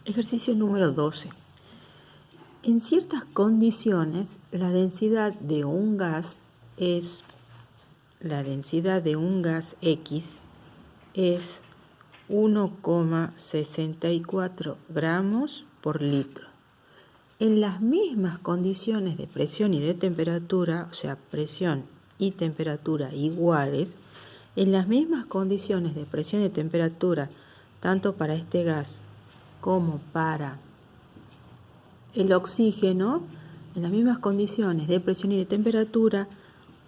Ejercicio número 12. En ciertas condiciones, la densidad de un gas X es 1,64 gramos por litro. En las mismas condiciones de presión y de temperatura, o sea, presión y temperatura iguales, en las mismas condiciones de presión y temperatura, tanto para este gas como para el oxígeno, en las mismas condiciones de presión y de temperatura,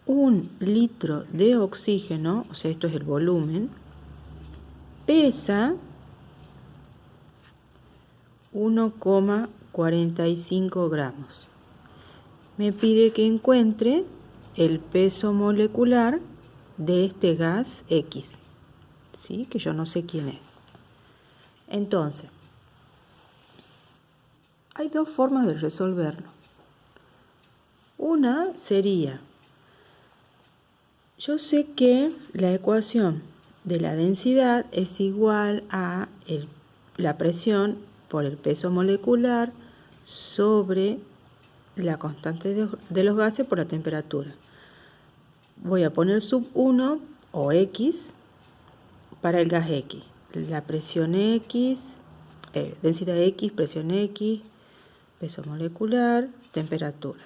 1 litro de oxígeno, o sea, esto es el volumen, pesa 1,45 gramos. Me pide que encuentre el peso molecular de este gas X, ¿sí? Que yo no sé quién es. Entonces, hay dos formas de resolverlo. Una sería, yo sé que la ecuación de la densidad es igual a la presión por el peso molecular sobre la constante de los gases por la temperatura. Voy a poner sub 1 o X para el gas X. La presión X, densidad X, presión X, peso molecular, temperatura.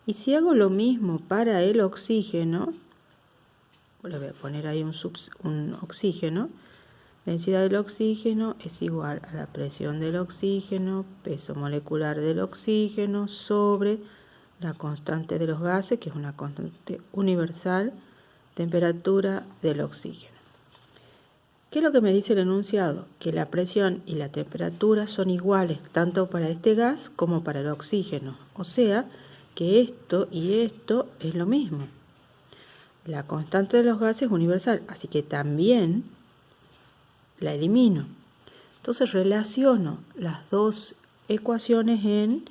Y si hago lo mismo para el oxígeno, le voy a poner ahí un oxígeno, densidad del oxígeno es igual a la presión del oxígeno, peso molecular del oxígeno, sobre la constante de los gases, que es una constante universal, temperatura del oxígeno. ¿Qué es lo que me dice el enunciado? Que la presión y la temperatura son iguales tanto para este gas como para el oxígeno. O sea, que esto y esto es lo mismo. La constante de los gases es universal, así que también la elimino. Entonces relaciono las dos ecuaciones en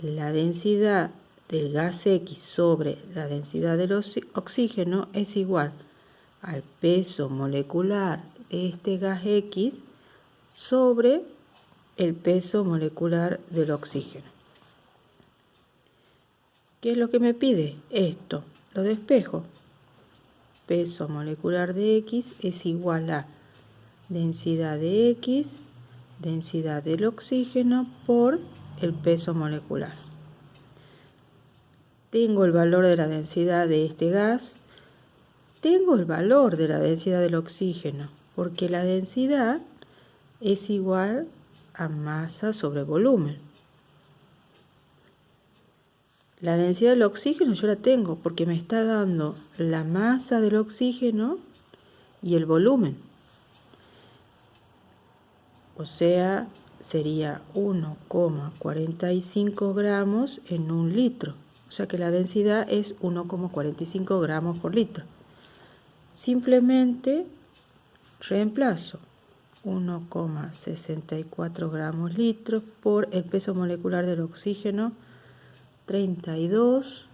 la densidad del gas X sobre la densidad del oxígeno es igual al peso molecular de este gas X sobre el peso molecular del oxígeno. ¿Qué es lo que me pide? Esto, lo despejo. Peso molecular de X es igual a densidad de X, densidad del oxígeno por el peso molecular. Tengo el valor de la densidad de este gas, tengo el valor de la densidad del oxígeno, porque la densidad es igual a masa sobre volumen. La densidad del oxígeno yo la tengo porque me está dando la masa del oxígeno y el volumen. O sea, sería 1,45 gramos en un litro. O sea que la densidad es 1,45 gramos por litro. Simplemente reemplazo 1,64 gramos litros por el peso molecular del oxígeno, 32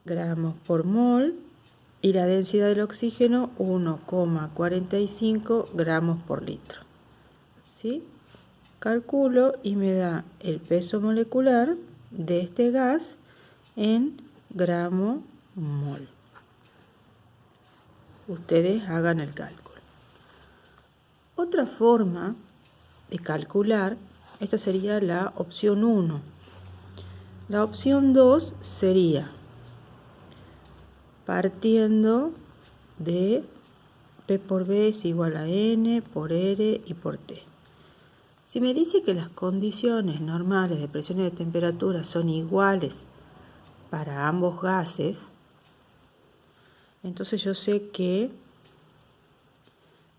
gramos por mol, y la densidad del oxígeno 1,45 gramos por litro. ¿Sí? Calculo y me da el peso molecular de este gas en gramo mol. Ustedes hagan el cálculo. Otra forma de calcular, esta sería la opción 1. La opción 2 sería partiendo de P por B es igual a N por R y por T. Si me dice que las condiciones normales de presión y de temperatura son iguales para ambos gases, entonces yo sé que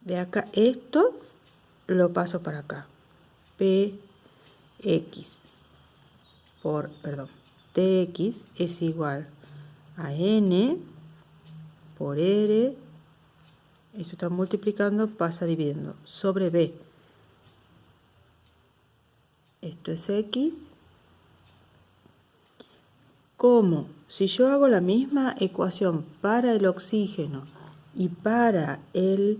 de acá esto lo paso para acá. Tx es igual a N por R, esto está multiplicando, pasa dividiendo, sobre B. Esto es X. Como si yo hago la misma ecuación para el oxígeno y para el